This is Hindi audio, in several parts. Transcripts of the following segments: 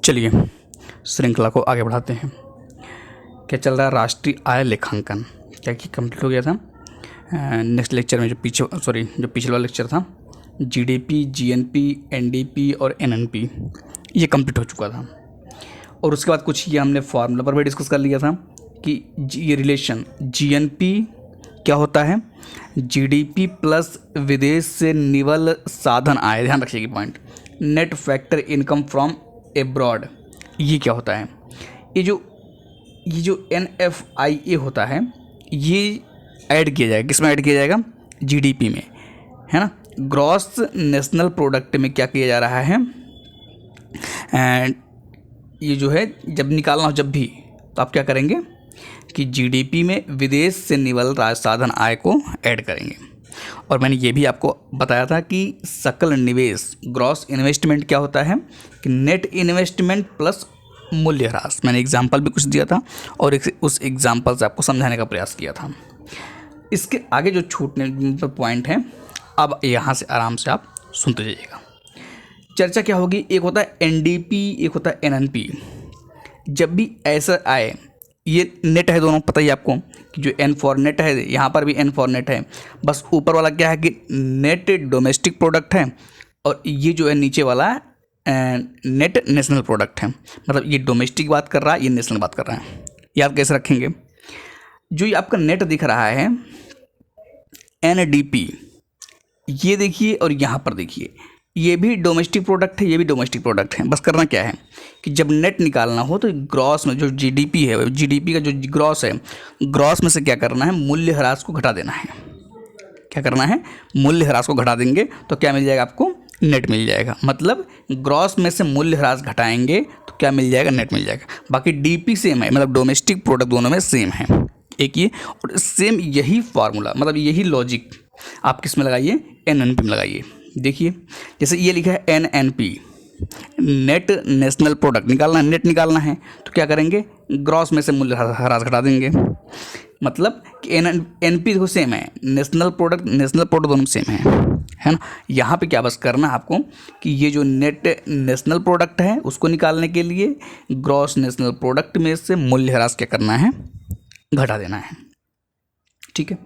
चलिए श्रृंखला को आगे बढ़ाते हैं। क्या चल रहा है? राष्ट्रीय आय लेखांकन क्या कि कंप्लीट हो गया था। नेक्स्ट लेक्चर में जो पिछले वाला लेक्चर था जीडीपी, जीएनपी, एनडीपी और एनएनपी ये कंप्लीट हो चुका था। और उसके बाद कुछ ये हमने फार्मूला पर भी डिस्कस कर लिया था कि ये रिलेशन जीएनपी क्या होता है, जीडीपी प्लस विदेश से निवल साधन आय, ध्यान रखिएगा point, net factor income from abroad, ये क्या होता है। ये जो NFIA होता है ये ऐड किया जाएगा, किस में ऐड किया जाएगा? जीडीपी में, है ना। ग्रॉस नेशनल प्रोडक्ट में क्या किया जा रहा है, एंड ये जो है जब निकालना हो जब भी, तो आप क्या करेंगे कि जीडीपी में विदेश से निवल साधन आय को ऐड करेंगे। और मैंने ये भी आपको बताया था कि सकल निवेश, ग्रॉस इन्वेस्टमेंट क्या होता है कि नेट इन्वेस्टमेंट प्लस मूल्य ह्रास। मैंने एग्जाम्पल भी कुछ दिया था और उस एग्जाम्पल से आपको समझाने का प्रयास किया था। इसके आगे जो छूटने पॉइंट हैं अब यहाँ से आराम से आप सुनते जाइएगा। चर्चा क्या होगी, एक होता है एनडीपी, एक होता है एनएनपी। जब भी ऐसा आए, ये नेट है दोनों, पता ही आपको कि जो एन फॉर नेट है, यहाँ पर भी एन फॉर नेट है, बस ऊपर वाला क्या है कि नेट डोमेस्टिक प्रोडक्ट है और ये जो है नीचे वाला नेट नेशनल प्रोडक्ट है। मतलब ये डोमेस्टिक बात कर रहा है, ये नेशनल बात कर रहा है। याद कैसे रखेंगे? जो ये आपका नेट दिख रहा है एनडीपी, ये देखिए, और यहाँ पर देखिए ये भी डोमेस्टिक प्रोडक्ट है, ये भी डोमेस्टिक प्रोडक्ट है। बस करना क्या है कि जब नेट निकालना हो तो ग्रॉस में जो जीडीपी है, जीडीपी का जो ग्रॉस है, ग्रॉस में से क्या करना है, मूल्य ह्रास को घटा देना है। क्या करना है? मूल्य ह्रास को घटा देंगे तो क्या मिल जाएगा आपको? नेट मिल जाएगा। मतलब ग्रॉस में से मूल्य ह्रास घटाएंगे तो क्या मिल जाएगा? नेट मिल जाएगा। बाकी डीपी सेम है, मतलब डोमेस्टिक प्रोडक्ट दोनों में सेम है, एक ये और सेम यही फार्मूला, मतलब यही लॉजिक आप किस में लगाइए? एनएनपी में लगाइए। देखिए जैसे ये लिखा है एनएनपी, नेट नेशनल प्रोडक्ट निकालना है, नेट निकालना है तो क्या करेंगे? ग्रॉस में से मूल्य ह्रास घटा देंगे। मतलब कि एनपी देखो सेम है, नेशनल प्रोडक्ट दोनों सेम है ना। यहाँ पे क्या बस करना है आपको कि ये जो नेट नेशनल प्रोडक्ट है उसको निकालने के लिए ग्रॉस नेशनल प्रोडक्ट में से मूल्य ह्रास क्या करना है? घटा देना है। ठीक है,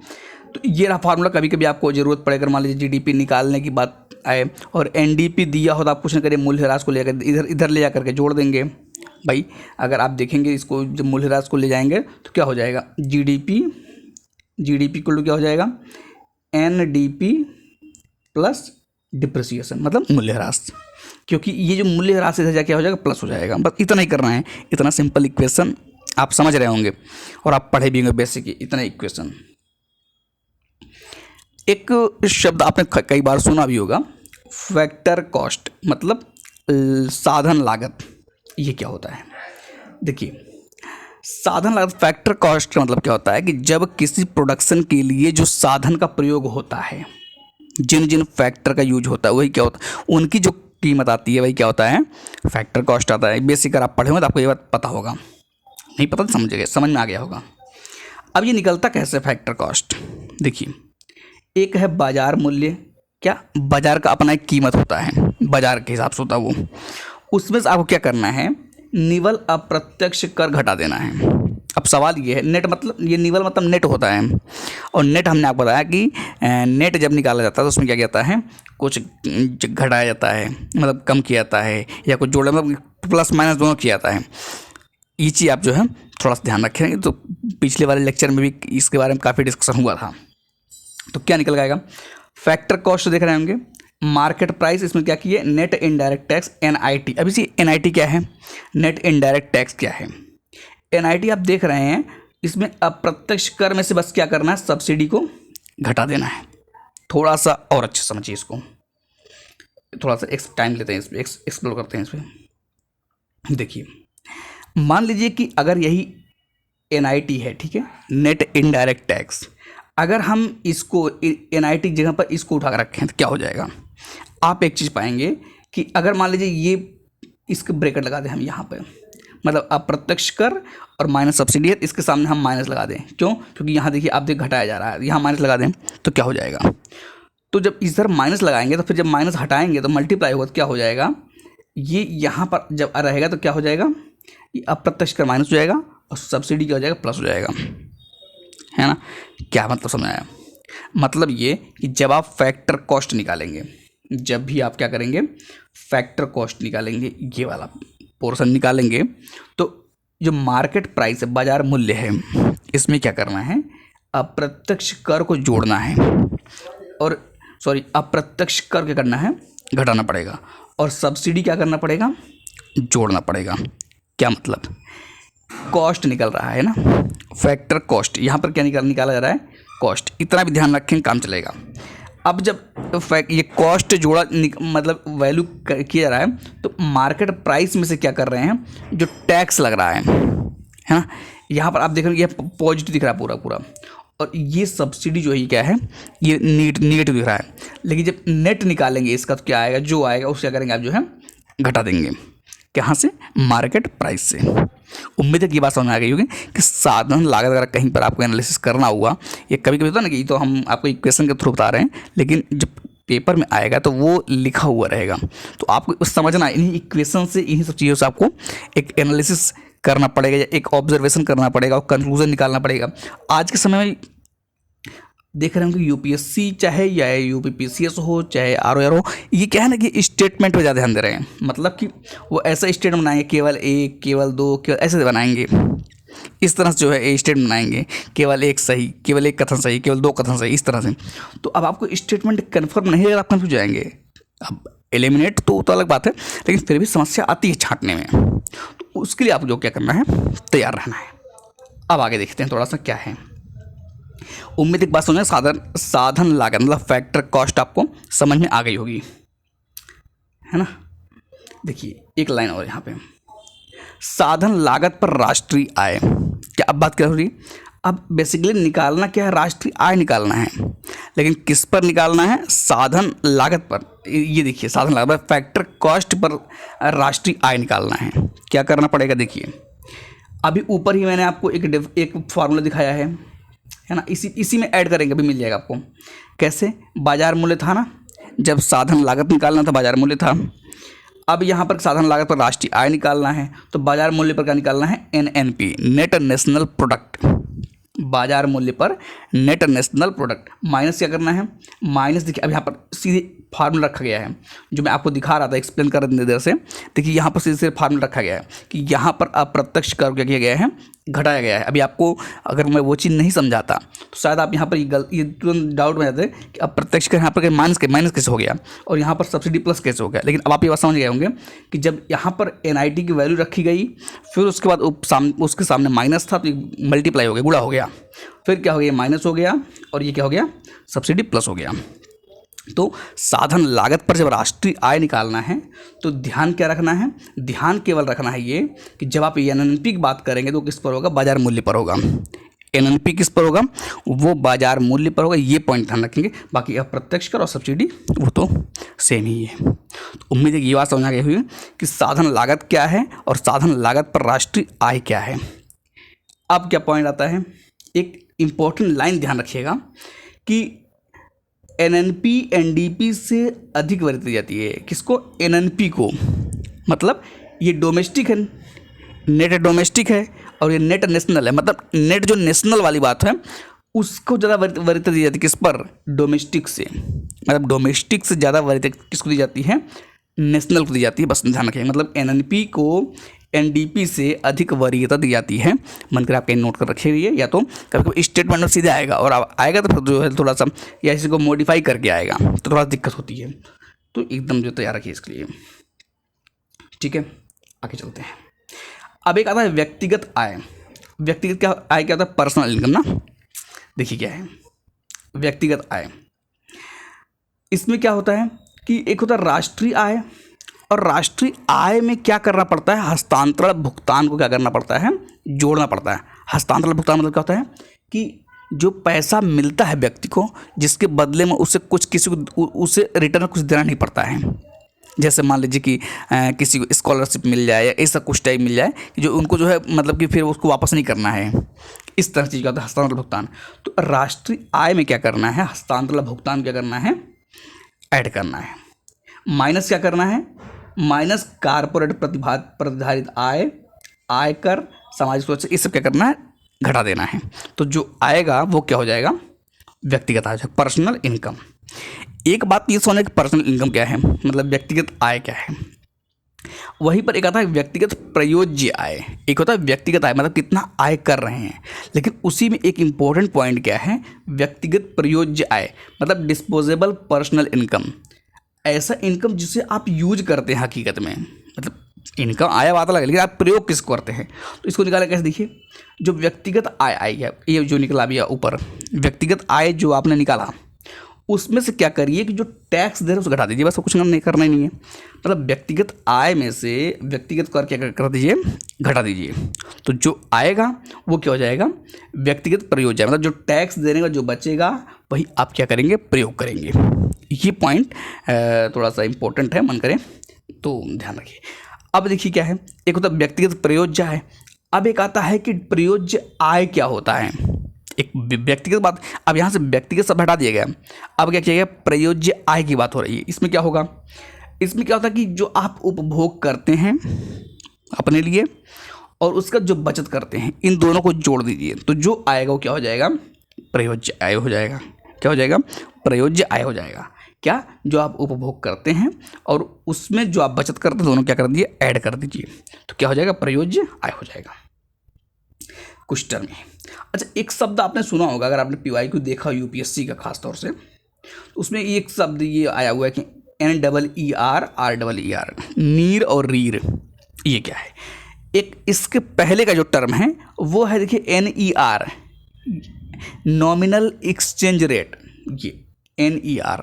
तो ये रहा फार्मूला। कभी कभी आपको ज़रूरत पड़े, अगर मान लीजिए जीडीपी निकालने की बात आए और एनडीपी दिया हो तो आप कुछ न करिए, मूल्य ह्रास को लेकर इधर ले जाकर के जोड़ देंगे। भाई अगर आप देखेंगे इसको, जब मूल्य ह्रास को ले जाएंगे तो क्या हो जाएगा? जीडीपी को क्या हो जाएगा? एनडीपी प्लस डिप्रिसिएशन, मतलब मूल्य ह्रास। क्योंकि ये जो मूल्य ह्रास इधर जाके हो जाएगा प्लस हो जाएगा। बस इतना ही करना है, इतना सिंपल इक्वेशन आप समझ रहे होंगे और आप पढ़े भी होंगे बेसिक, इतना इक्वेशन। एक शब्द आपने कई बार सुना भी होगा, फैक्टर कॉस्ट, मतलब साधन लागत। ये क्या होता है? देखिए साधन लागत, फैक्टर कॉस्ट का मतलब क्या होता है कि जब किसी प्रोडक्शन के लिए जो साधन का प्रयोग होता है, जिन जिन फैक्टर का यूज होता है, वही क्या होता है, उनकी जो कीमत आती है वही क्या होता है? फैक्टर कॉस्ट आता है। बेसिक अगर आप पढ़े होंगे तो आपको ये बात पता होगा, नहीं पता तो समझ में आ गया होगा। अब ये निकलता कैसे फैक्टर कॉस्ट? देखिए एक है बाजार मूल्य, क्या बाजार का अपना एक कीमत होता है, बाजार के हिसाब से होता है वो, उसमें से आपको क्या करना है? निवल अप्रत्यक्ष कर घटा देना है। अब सवाल ये है, नेट मतलब ये निवल मतलब नेट होता है, और नेट हमने आपको बताया कि नेट जब निकाला जाता है तो उसमें क्या कहता है? कुछ घटाया जाता है, मतलब कम किया जाता है, या कुछ जोड़ा, मतलब प्लस माइनस दोनों किया जाता है। ये चीज़ आप जो है थोड़ा सा ध्यान रखेंगे। तो पिछले वाले लेक्चर में भी इसके बारे में काफ़ी डिस्कशन हुआ था। तो क्या निकल जाएगा? फैक्टर कॉस्ट देख रहे होंगे, मार्केट प्राइस, इसमें क्या किए? Net indirect tax, NIT। अब इसी NIT क्या है? नेट इनडायरेक्ट टैक्स क्या है? NIT आप देख रहे हैं, इसमें अप्रत्यक्ष कर में से बस क्या करना है? सब्सिडी को घटा देना है। थोड़ा सा और अच्छे समझिए इसको, थोड़ा सा टाइम लेते हैं, इस पर एक्सप्लोर करते हैं इस पर। देखिए मान लीजिए कि अगर यही NIT है, ठीक है, नेट इनडायरेक्ट टैक्स, अगर हम इसको NIT की जगह पर इसको उठा कर रखें तो क्या हो जाएगा? आप एक चीज़ पाएंगे कि अगर मान लीजिए ये इसके ब्रैकेट लगा दें हम यहाँ पे, मतलब अप्रत्यक्ष कर और माइनस सब्सिडी है, इसके सामने हम माइनस लगा दें। क्यों? क्योंकि यहाँ देखिए आप घटाया जा रहा है, यहाँ माइनस लगा दें तो क्या हो जाएगा? तो जब इधर माइनस लगाएंगे तो फिर जब माइनस हटाएंगे तो मल्टीप्लाई होगा तो क्या हो जाएगा? ये यहाँ पर जब रहेगा तो क्या हो जाएगा, ये अप्रत्यक्ष कर माइनस हो जाएगा और सब्सिडी क्या हो जाएगा, प्लस हो जाएगा, है ना। क्या मतलब समझ आया? मतलब ये कि जब आप फैक्टर कॉस्ट निकालेंगे, जब भी आप क्या करेंगे, फैक्टर कॉस्ट निकालेंगे, ये वाला पोर्शन निकालेंगे, तो जो मार्केट प्राइस है, बाजार मूल्य है, इसमें क्या करना है, अप्रत्यक्ष कर को जोड़ना है, और अप्रत्यक्ष कर क्या करना है, घटाना पड़ेगा, और सब्सिडी क्या करना पड़ेगा, जोड़ना पड़ेगा। क्या मतलब, कॉस्ट निकल रहा है ना, फैक्टर कॉस्ट, यहाँ पर क्या निकाला जा रहा है, कॉस्ट। इतना भी ध्यान रखें, काम चलेगा। अब जब ये कॉस्ट जोड़ा मतलब वैल्यू किया जा रहा है, तो मार्केट प्राइस में से क्या कर रहे हैं, जो टैक्स लग रहा है ना, यहाँ पर आप देख रहे हैं ये पॉजिटिव दिख रहा है पूरा, और ये सब्सिडी जो है क्या है, ये नेगेटिव दिख रहा है। लेकिन जब नेट निकालेंगे इसका तो क्या आएगा, जो आएगा उससे क्या करेंगे आप, जो है घटा देंगे। कहाँ से, मार्केट प्राइस से। उम्मीद है कि ये बात समझ में आ गई होगी कि साधन लागत अगर कहीं पर आपको एनालिसिस करना हुआ, ये कभी कभी होता है ना कि तो हम आपको इक्वेशन के थ्रू बता रहे हैं, लेकिन जब पेपर में आएगा तो वो लिखा हुआ रहेगा, तो आपको समझना, इन्हीं इक्वेशन से, इन्हीं सब चीज़ों से आपको एक एनालिसिस करना पड़ेगा, या एक ऑब्जर्वेशन करना पड़ेगा और कंक्लूजन निकालना पड़ेगा। आज के समय में देख रहे हैं कि यूपीएससी चाहे या यूपीपीसीएस हो चाहे आरओआर हो, ये क्या है ना कि स्टेटमेंट पे ज़्यादा ध्यान दे रहे हैं। मतलब कि वो ऐसा स्टेटमेंट बनाएंगे, केवल एक, केवल दो, केवल ऐसे बनाएंगे, इस तरह से जो है स्टेटमेंट बनाएंगे, केवल एक सही, केवल एक कथन सही, केवल दो कथन सही, इस तरह से। तो अब आपको स्टेटमेंट कन्फर्म नहीं रहेगा, आप कन्फ्यूज जाएंगे। अब एलिमिनेट तो अलग बात है, लेकिन फिर भी समस्या आती है छांटने में, तो उसके लिए आपको जो क्या करना है, तैयार रहना है। अब आगे देखते हैं थोड़ा सा क्या है। उम्मीद एक बात समझे, साधन लागत मतलब फैक्टर कॉस्ट आपको समझ में आ गई होगी, है ना। देखिए एक लाइन और यहाँ पे, साधन लागत पर राष्ट्रीय आय, क्या अब बात कर रही है, अब बेसिकली निकालना क्या है, राष्ट्रीय आय निकालना है, लेकिन किस पर निकालना है, साधन लागत पर। ये देखिए साधन लागत पर, फैक्टर कॉस्ट पर राष्ट्रीय आय निकालना है। क्या करना पड़ेगा, देखिए अभी ऊपर ही मैंने आपको एक फॉर्मूला दिखाया है ना, इसी में ऐड करेंगे, अभी मिल जाएगा आपको। कैसे, बाजार मूल्य था ना, जब साधन लागत निकालना था बाजार मूल्य था, अब यहाँ पर साधन लागत पर राष्ट्रीय आय निकालना है, तो बाजार मूल्य पर क्या निकालना है, एनएनपी, नेट नेशनल प्रोडक्ट। बाजार मूल्य पर नेट नेशनल प्रोडक्ट माइनस क्या करना है, माइनस देखिए अब यहाँ पर सीधे फार्मूला रखा गया है, जो मैं आपको दिखा रहा था, एक्सप्लेन कर रहे देर से। देखिए यहाँ पर सीधे फार्मूला रखा गया है कि यहाँ पर अप्रत्यक्ष कर क्या किया गया है, घटाया गया है। अभी आपको अगर मैं वो चीज़ नहीं समझाता तो शायद आप यहाँ पर ये तुरंत डाउट में जाते कि अप्रत्यक्ष कर यहाँ पर माइनस कैसे हो गया और यहाँ पर सब्सिडी प्लस कैसे हो गया। लेकिन अब आप ये बात समझ गए होंगे कि जब यहाँ पर एनआईटी की वैल्यू रखी गई, फिर उसके बाद उसके सामने माइनस था तो मल्टीप्लाई हो गया, गुणा हो गया, फिर क्या हो गया, माइनस हो गया, और ये क्या हो गया, सब्सिडी प्लस हो गया। तो साधन लागत पर जब राष्ट्रीय आय निकालना है तो ध्यान क्या रखना है, ध्यान केवल रखना है ये कि जब आप एनएनपी की बात करेंगे तो किस पर होगा, बाजार मूल्य पर होगा। एनएनपी किस पर होगा, वो बाजार मूल्य पर होगा, ये पॉइंट ध्यान रखेंगे। बाकी अप्रत्यक्ष कर और सब्सिडी वो तो सेम ही है। तो उम्मीद है कि ये बात समझ आ गई हुई कि साधन लागत क्या है और साधन लागत पर राष्ट्रीय आय क्या है। अब क्या पॉइंट आता है, एक इम्पोर्टेंट लाइन ध्यान रखिएगा कि एनएनपी एनडीपी से अधिक वरीयता दी जाती है। किसको, एनएनपी को, मतलब ये डोमेस्टिक है, नेट डोमेस्टिक है और ये नेट नेशनल है। मतलब नेट जो नेशनल वाली बात है उसको ज़्यादा वरीयता दी जाती है, किस पर, डोमेस्टिक से। मतलब डोमेस्टिक से ज़्यादा वरीयता किसको दी जाती है, नेशनल को दी जाती है। बस ध्यान रखिए, मतलब एनएनपी को एनडीपी से अधिक वरीयता दी जाती है। मन कर आप कहीं नोट कर रखिए, या तो कभी कभी स्टेटमेंट में सीधे आएगा और आएगा तो फिर जो है थोड़ा सा या इसी को मॉडिफाई करके आएगा तो थोड़ा दिक्कत होती है। तो एकदम जो तैयार रखिए इसके लिए, ठीक है। आगे चलते हैं। अब एक आता है व्यक्तिगत आय। व्यक्तिगत क्या आय, क्या होता है, पर्सनल इनकम ना। देखिए क्या है व्यक्तिगत आय, इसमें क्या होता है कि एक होता है राष्ट्रीय आय, और राष्ट्रीय आय में क्या करना पड़ता है, हस्तांतरण भुगतान को क्या करना पड़ता है, जोड़ना पड़ता है। हस्तांतरण भुगतान मतलब क्या होता है कि जो पैसा मिलता है व्यक्ति को, जिसके बदले में उसे कुछ किसी को उसे रिटर्न कुछ देना नहीं पड़ता है। जैसे मान लीजिए कि किसी को स्कॉलरशिप मिल जाए या ऐसा कुछ टाइप मिल जाए कि जो उनको जो है मतलब कि फिर उसको वापस नहीं करना है, इस तरह चीज़ का होता है हस्तांतरण भुगतान। तो राष्ट्रीय आय में क्या करना है, हस्तांतरण भुगतान क्या करना है, ऐड करना है। माइनस क्या करना है, माइनस कारपोरेट प्रतिधारित आय, आयकर, सामाजिक सुरक्षा, ये सब क्या करना है, घटा देना है। तो जो आएगा वो क्या हो जाएगा, व्यक्तिगत आय, पर्सनल इनकम। एक बात ये समझना कि पर्सनल इनकम क्या है, मतलब व्यक्तिगत आय क्या है। वहीं पर एक आता है व्यक्तिगत प्रयोज्य आय, एक होता है व्यक्तिगत आय मतलब कितना आय कर रहे हैं, लेकिन उसी में एक इम्पोर्टेंट पॉइंट क्या है, व्यक्तिगत प्रयोज्य आय मतलब डिस्पोजेबल पर्सनल इनकम, ऐसा इनकम जिसे आप यूज करते हैं हकीकत में, मतलब इनकम आया बात अलग है लेकिन आप प्रयोग किसको करते हैं। तो इसको निकाला कैसे, देखिए जो व्यक्तिगत आय आई है, ये जो निकला भी है ऊपर, व्यक्तिगत आय जो आपने निकाला उसमें से क्या करिए कि जो टैक्स दे रहे हैं उसको घटा दीजिए, बस कुछ नहीं करना ही नहीं है। मतलब व्यक्तिगत आय में से व्यक्तिगत कर क्या कर दीजिए, घटा दीजिए, तो जो आएगा वो क्या हो जाएगा, व्यक्तिगत प्रयोज्य, मतलब जो टैक्स देने का जो बचेगा वही आप क्या करेंगे, प्रयोग करेंगे। ये पॉइंट थोड़ा सा इम्पोर्टेंट है, मन करें तो ध्यान रखिए। अब देखिए क्या है, एक होता है व्यक्तिगत प्रयोज्य है, अब एक आता है कि प्रयोज्य आय क्या होता है, एक व्यक्तिगत बात। अब यहाँ से व्यक्तिगत सब हटा दिया गया, अब क्या किया गया, प्रयोज्य आय की बात हो रही है। इसमें क्या होगा, इसमें क्या होता है कि जो आप उपभोग करते हैं अपने लिए और उसका जो बचत करते हैं, इन दोनों को जोड़ दीजिए, तो जो आएगा वो क्या हो जाएगा, प्रयोज्य आय हो जाएगा। क्या हो जाएगा, प्रयोज्य आय हो जाएगा। क्या, जो आप उपभोग करते हैं और उसमें जो आप बचत करते हैं, दोनों क्या कर दिए, ऐड कर दीजिए, तो क्या हो जाएगा, प्रयोज्य आय हो जाएगा कुछ टर्म में। अच्छा, एक शब्द आपने सुना होगा, अगर आपने PYQ देखा यूपीएससी का खास तौर से, तो उसमें एक शब्द ये आया हुआ है कि NEER, नीर और रीर, ये क्या है। एक इसके पहले का जो टर्म है वो है, देखिए NER, नॉमिनल एक्सचेंज रेट, ये NER,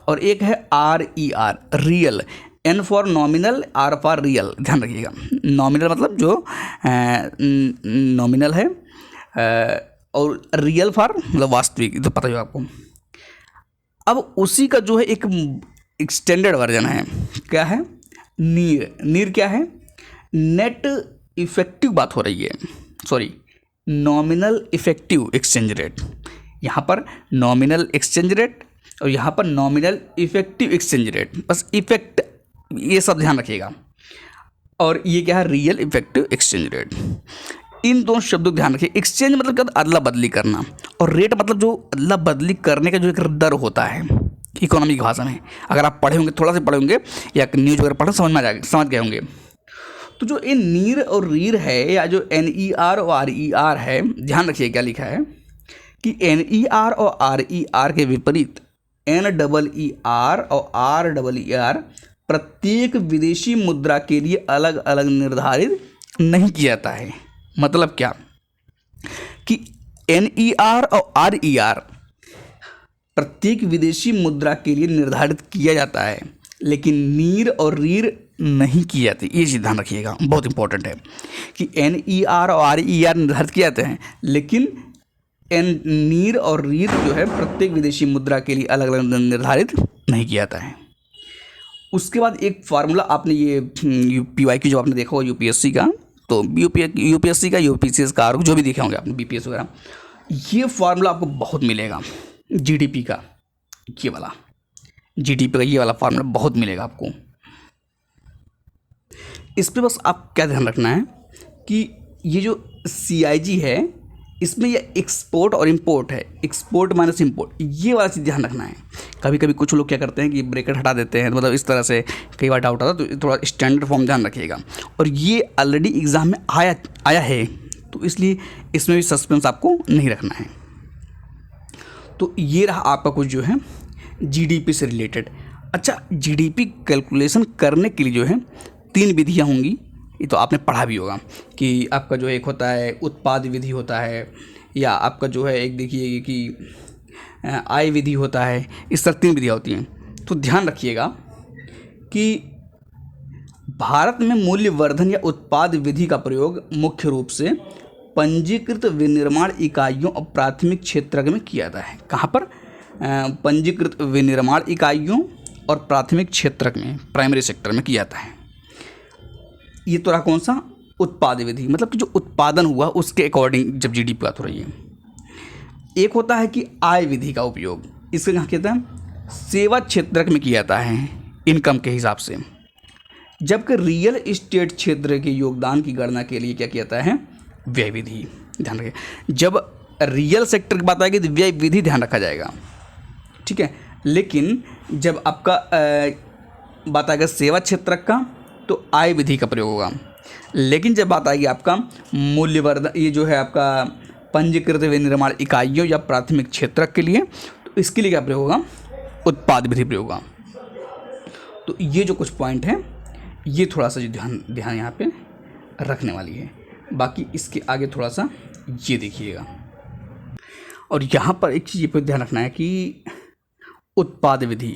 और एक है RER, real, N for nominal, R for real, ध्यान रखिएगा। नॉमिनल मतलब जो नॉमिनल है, और रियल फॉर मतलब वास्तविक, तो पता ही आपको। अब उसी का जो है एक एक्सटेंडेड वर्जन है, क्या है, नीर। नीर क्या है, नेट इफेक्टिव बात हो रही है, sorry nominal effective exchange rate, यहाँ पर नॉमिनल एक्सचेंज रेट और यहाँ पर नॉमिनल इफेक्टिव एक्सचेंज रेट, बस इफेक्ट ये सब ध्यान रखिएगा। और ये क्या है, रियल इफेक्टिव एक्सचेंज रेट। इन दोनों शब्दों को ध्यान रखिए। एक्सचेंज मतलब क्या, अदला बदली करना, और रेट मतलब जो अदला बदली करने का जो एक दर होता है इकोनॉमी की भाषा में। अगर आप पढ़े होंगे, थोड़ा सा पढ़े होंगे या न्यूज़ वगैरह पढ़े, समझ में आ जाएगा, समझ गए होंगे। तो जो ये नीर और रीर है, या जो NER और RER है, ध्यान रखिए क्या लिखा है कि NER और RER के विपरीत NEER और RER प्रत्येक विदेशी मुद्रा के लिए अलग अलग निर्धारित नहीं किया जाता है। मतलब क्या कि NER और RER प्रत्येक विदेशी मुद्रा के लिए निर्धारित किया जाता है, लेकिन नीर और रीर नहीं की जाती। ये चीज़ ध्यान रखिएगा, बहुत इंपॉर्टेंट है कि NER और RER निर्धारित किए जाते हैं, लेकिन नीर और रीर जो है प्रत्येक विदेशी मुद्रा के लिए अलग अलग निर्धारित नहीं किया जाता है। उसके बाद एक फार्मूला आपने ये PYQ जो आपने देखा होगा यूपीएससी का, तो यूपीएससी का, यूपीसीएस का, जो भी देखे होंगे आपने, BPS वगैरह, ये फार्मूला आपको बहुत मिलेगा। GDP का ये वाला, GDP का ये वाला फार्मूला बहुत मिलेगा आपको। इस पर बस आप क्या ध्यान रखना है कि ये जो CIG है, इसमें ये एक्सपोर्ट और इंपोर्ट है, एक्सपोर्ट माइनस इंपोर्ट, ये वाला चीज़ ध्यान रखना है। कभी कभी कुछ लोग क्या करते हैं कि ब्रैकेट हटा देते हैं, मतलब इस तरह से कई बार डाउट आता है, तो थोड़ा स्टैंडर्ड फॉर्म ध्यान रखिएगा। और ये ऑलरेडी एग्ज़ाम में आया है, तो इसलिए इसमें भी सस्पेंस आपको नहीं रखना है। तो ये रहा आपका कुछ जो है GDP से रिलेटेड। अच्छा, GDP कैलकुलेशन करने के लिए जो है 3 विधियाँ होंगी, ये तो आपने पढ़ा भी होगा कि आपका जो एक होता है उत्पाद विधि होता है, या आपका जो है एक देखिए कि आय विधि होता है। इस तरह 3 विधियाँ होती हैं। तो ध्यान रखिएगा कि भारत में मूल्य वर्धन या उत्पाद विधि का प्रयोग मुख्य रूप से पंजीकृत विनिर्माण इकाइयों और प्राथमिक क्षेत्र में किया जाता है। कहाँ पर, पंजीकृत विनिर्माण इकाइयों और प्राथमिक क्षेत्र में, प्राइमरी सेक्टर में किया जाता है। ये तो रहा कौन सा, उत्पाद विधि, मतलब कि जो उत्पादन हुआ उसके अकॉर्डिंग जब GDP बात हो रही है। एक होता है कि आय विधि का उपयोग, इसके कहाँ कहते हैं, सेवा क्षेत्र में किया जाता है इनकम के हिसाब से। जबकि रियल इस्टेट क्षेत्र के योगदान की गणना के लिए क्या किया जाता है, व्यय विधि। ध्यान रखिए, जब रियल सेक्टर की बात आएगी तो व्यय विधि ध्यान रखा जाएगा, ठीक है। लेकिन जब आपका बात आएगा सेवा क्षेत्र का तो आय विधि का प्रयोग होगा। लेकिन जब बात आएगी आपका मूल्यवर्धन, ये जो है आपका पंजीकृत विनिर्माण इकाइयों या प्राथमिक क्षेत्र के लिए, तो इसके लिए क्या प्रयोग होगा, उत्पाद विधि प्रयोग होगा। तो ये जो कुछ पॉइंट हैं ये थोड़ा सा जो ध्यान यहाँ पे रखने वाली है। बाकी इसके आगे थोड़ा सा ये देखिएगा। और यहाँ पर एक चीज़ पे ध्यान रखना है कि उत्पाद विधि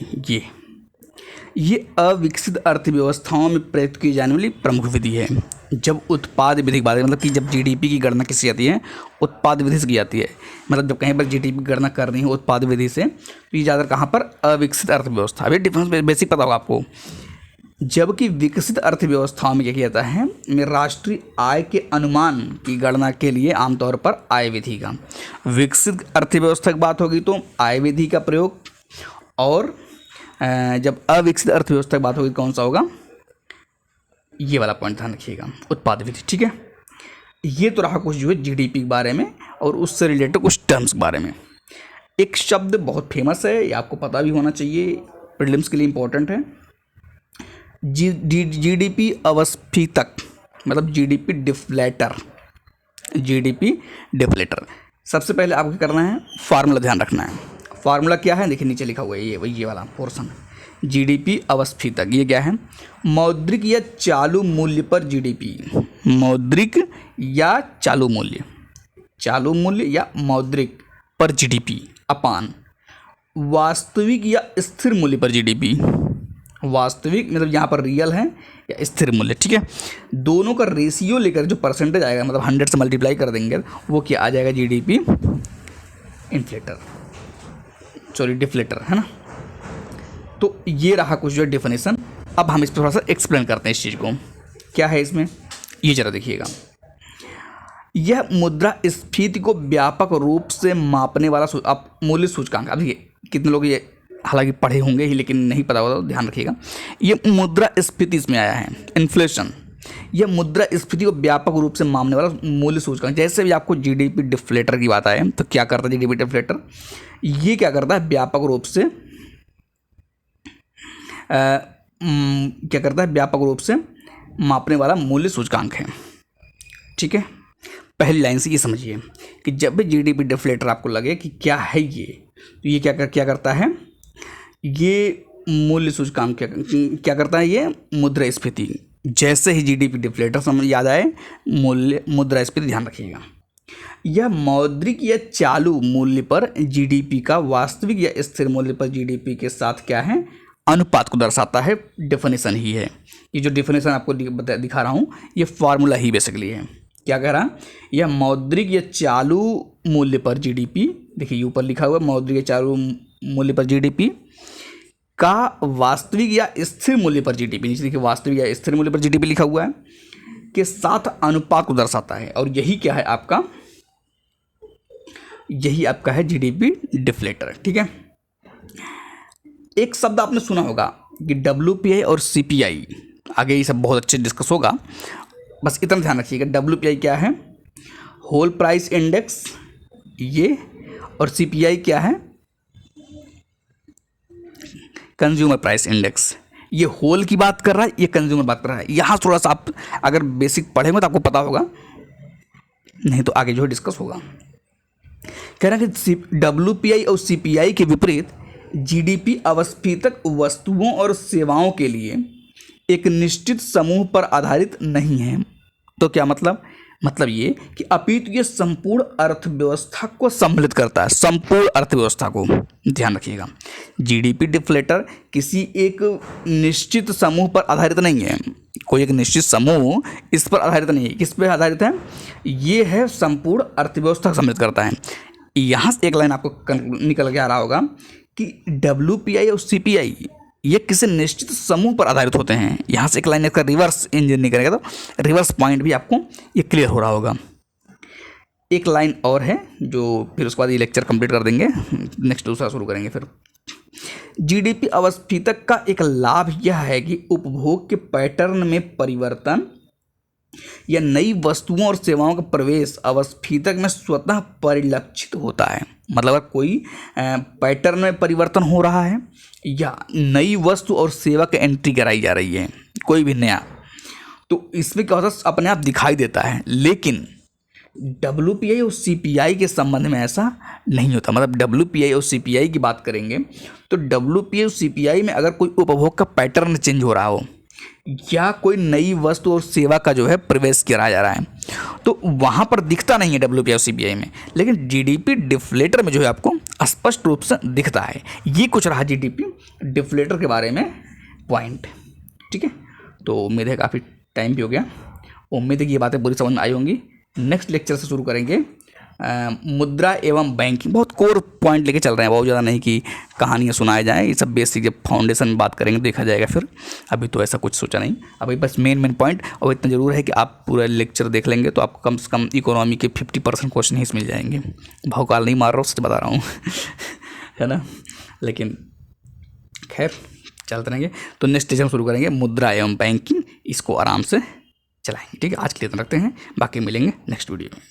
ये अविकसित अर्थव्यवस्थाओं में प्रयुक्त की जाने वाली प्रमुख विधि है। जब उत्पाद विधि की बात मतलब कि जब जीडीपी की गणना किसी आती है उत्पाद विधि से की जाती है, मतलब जब कहीं पर जीडीपी की गणना करनी है उत्पाद विधि से, तो ये ज़्यादातर कहाँ पर, अविकसित अर्थव्यवस्था। अभी डिफरेंस बेसिक पता होगा आपको। जबकि विकसित अर्थव्यवस्थाओं में क्या किया जाता है, में राष्ट्रीय आय के अनुमान की गणना के लिए आमतौर पर आय विधि का, विकसित अर्थव्यवस्था की बात होगी तो आय विधि का प्रयोग, और जब अविकसित अर्थव्यवस्था की बात होगी कौन सा होगा, ये वाला पॉइंट ध्यान रखिएगा, उत्पाद विधि, ठीक है। ये तो रहा कुछ जो है जीडीपी के बारे में और उससे रिलेटेड कुछ टर्म्स के बारे में। एक शब्द बहुत फेमस है, ये आपको पता भी होना चाहिए, प्रीलिम्स के लिए इंपॉर्टेंट है, जीडीपी अवस्थितक, मतलब जीडीपी डिफ्लेटर। जीडीपी डिफ्लेटर, सबसे पहले आपको क्या करना है, फार्मूला ध्यान रखना है। फार्मूला क्या है, देखिए नीचे लिखा हुआ है, ये वाला पोर्शन, जीडीपी अवस्थितक। ये क्या है, मौद्रिक या चालू मूल्य पर जीडीपी, मौद्रिक या चालू मूल्य या मौद्रिक पर जीडीपी अपान वास्तविक या स्थिर मूल्य पर जीडीपी। वास्तविक मतलब यहाँ पर रियल है या स्थिर मूल्य, ठीक है। दोनों का रेशियो लेकर जो परसेंटेज आएगा, मतलब 100 से मल्टीप्लाई कर देंगे, वो क्या आ जाएगा, जीडीपी डिफ्लेटर, है ना। तो ये रहा कुछ जो डेफिनेशन। अब हम इस पर थोड़ा सा एक्सप्लेन करते हैं इस चीज़ को, क्या है इसमें, ये जरा देखिएगा। यह मुद्रास्फीति को व्यापक रूप से मापने वाला मूल्य सूचकांक। अब देखिए कितने लोग ये हालांकि पढ़े होंगे ही लेकिन नहीं पता होगा, तो ध्यान रखिएगा। ये मुद्रास्फीति इसमें आया है, इन्फ्लेशन। यह मुद्रास्फीति को व्यापक रूप से मापने वाला मूल्य सूचकांक। जैसे भी आपको जीडीपी डिफ्लेटर की बात आए तो क्या करता है जीडीपी डिफ्लेटर, ये क्या करता है, व्यापक रूप से व्यापक रूप से मापने वाला मूल्य सूचकांक है, ठीक है। पहली लाइन से ये समझिए कि जब भी जीडीपी डिफ्लेटर आपको लगे कि क्या है ये, तो ये क्या करता है, ये मूल्य सूचकांक क्या करता है, ये मुद्रास्फीति। जैसे ही जीडीपी डिफ्लेटर समझ याद आए, मुद्रास्फीति ध्यान रखिएगा। यह मौद्रिक या चालू मूल्य पर जीडीपी का वास्तविक या स्थिर मूल्य पर जीडीपी के साथ क्या है, अनुपात को दर्शाता है। डेफिनेशन ही है ये, जो डेफिनेशन आपको दिखा रहा हूँ ये फार्मूला ही बेसिकली है। क्या कह रहा, यह मौद्रिक या चालू मूल्य पर जीडीपी, देखिए ऊपर लिखा हुआ है मौद्रिक या चालू मूल्य पर जीडीपी का वास्तविक या स्थिर मूल्य पर जीडीपी, नीचे देखिए वास्तविक या स्थिर मूल्य पर जीडीपी लिखा हुआ है, के साथ अनुपात को दर्शाता है। और यही क्या है आपका, यही आपका है जीडीपी डिफ्लेटर, ठीक है। एक शब्द आपने सुना होगा कि डब्ल्यूपीआई और सीपीआई, आगे ये सब बहुत अच्छे डिस्कस होगा, बस इतना ध्यान रखिएगा। डब्ल्यूपीआई क्या है, होल प्राइस इंडेक्स ये, और सीपीआई क्या है, कंज्यूमर प्राइस इंडेक्स। ये होल की बात कर रहा है, ये कंज्यूमर बात कर रहा है। यहाँ थोड़ा सा आप अगर बेसिक पढ़ेंगे तो आपको पता होगा, नहीं तो आगे जो है डिस्कस होगा। कह रहा है कि डब्ल्यूपीआई और सीपीआई के विपरीत जीडीपी अवस्थितक वस्तुओं और सेवाओं के लिए एक निश्चित समूह पर आधारित नहीं है। तो क्या मतलब ये कि अपितु ये संपूर्ण अर्थव्यवस्था को सम्मिलित करता है, संपूर्ण अर्थव्यवस्था को। ध्यान रखिएगा, जीडीपी डिफ्लेटर किसी एक निश्चित समूह पर आधारित नहीं है, कोई एक निश्चित समूह इस पर आधारित नहीं है। किस पर आधारित है, ये है संपूर्ण अर्थव्यवस्था को सम्मिलित करता है। यहाँ से एक लाइन आपको निकल के आ रहा होगा कि डब्ल्यूपीआई और सीपीआई ये किसी निश्चित समूह पर आधारित होते हैं। यहाँ से एक लाइन इसका रिवर्स इंजीनियरिंग करेगा तो रिवर्स पॉइंट भी आपको ये क्लियर हो रहा होगा। एक लाइन और है जो फिर उसके बाद ये लेक्चर कंप्लीट कर देंगे, नेक्स्ट दूसरा शुरू करेंगे। फिर जीडीपी अवस्फीतक का एक लाभ यह है कि उपभोग के पैटर्न में परिवर्तन या नई वस्तुओं और सेवाओं का प्रवेश अवस्फीतक में स्वतः परिलक्षित होता है। मतलब अगर कोई पैटर्न में परिवर्तन हो रहा है या नई वस्तु और सेवा की एंट्री कराई जा रही है कोई भी नया, तो इसमें क्या होता है अपने आप दिखाई देता है। लेकिन WPI और CPI के संबंध में ऐसा नहीं होता। मतलब WPI और CPI की बात करेंगे तो WPI और CPI में अगर कोई उपभोग का पैटर्न चेंज हो रहा हो या कोई नई वस्तु और सेवा का जो है प्रवेश किया जा रहा है तो वहाँ पर दिखता नहीं है WPI और CPI में, लेकिन GDP डिफ्लेटर में जो है आपको स्पष्ट रूप से दिखता है। ये कुछ रहा GDP डिफ्लेटर के बारे में पॉइंट। ठीक है, तो उम्मीद है काफ़ी टाइम भी हो गया, उम्मीद है कि ये बातें पूरी समझ में आई होंगी। नेक्स्ट लेक्चर से शुरू करेंगे मुद्रा एवं बैंकिंग। बहुत कोर पॉइंट लेके चल रहे हैं, बहुत ज़्यादा नहीं कि कहानियाँ सुनाए जाएँ। ये सब बेसिक जब फाउंडेशन में बात करेंगे देखा जाएगा फिर। अभी तो ऐसा कुछ सोचा नहीं, अभी बस मेन पॉइंट। और इतना ज़रूर है कि आप पूरा लेक्चर देख लेंगे तो आपको कम से कम इकोनॉमी के 50% क्वेश्चन ही मिल जाएंगे। भौकाल नहीं मार रहा हूँ, सच बता रहा हूँ है ना। लेकिन खैर चलते रहेंगे। तो नेक्स्ट लेक्चर शुरू करेंगे मुद्रा एवं बैंकिंग, इसको आराम से चलाएंगे। ठीक है, आज के लिए इतना रखते हैं, बाकी मिलेंगे नेक्स्ट वीडियो में।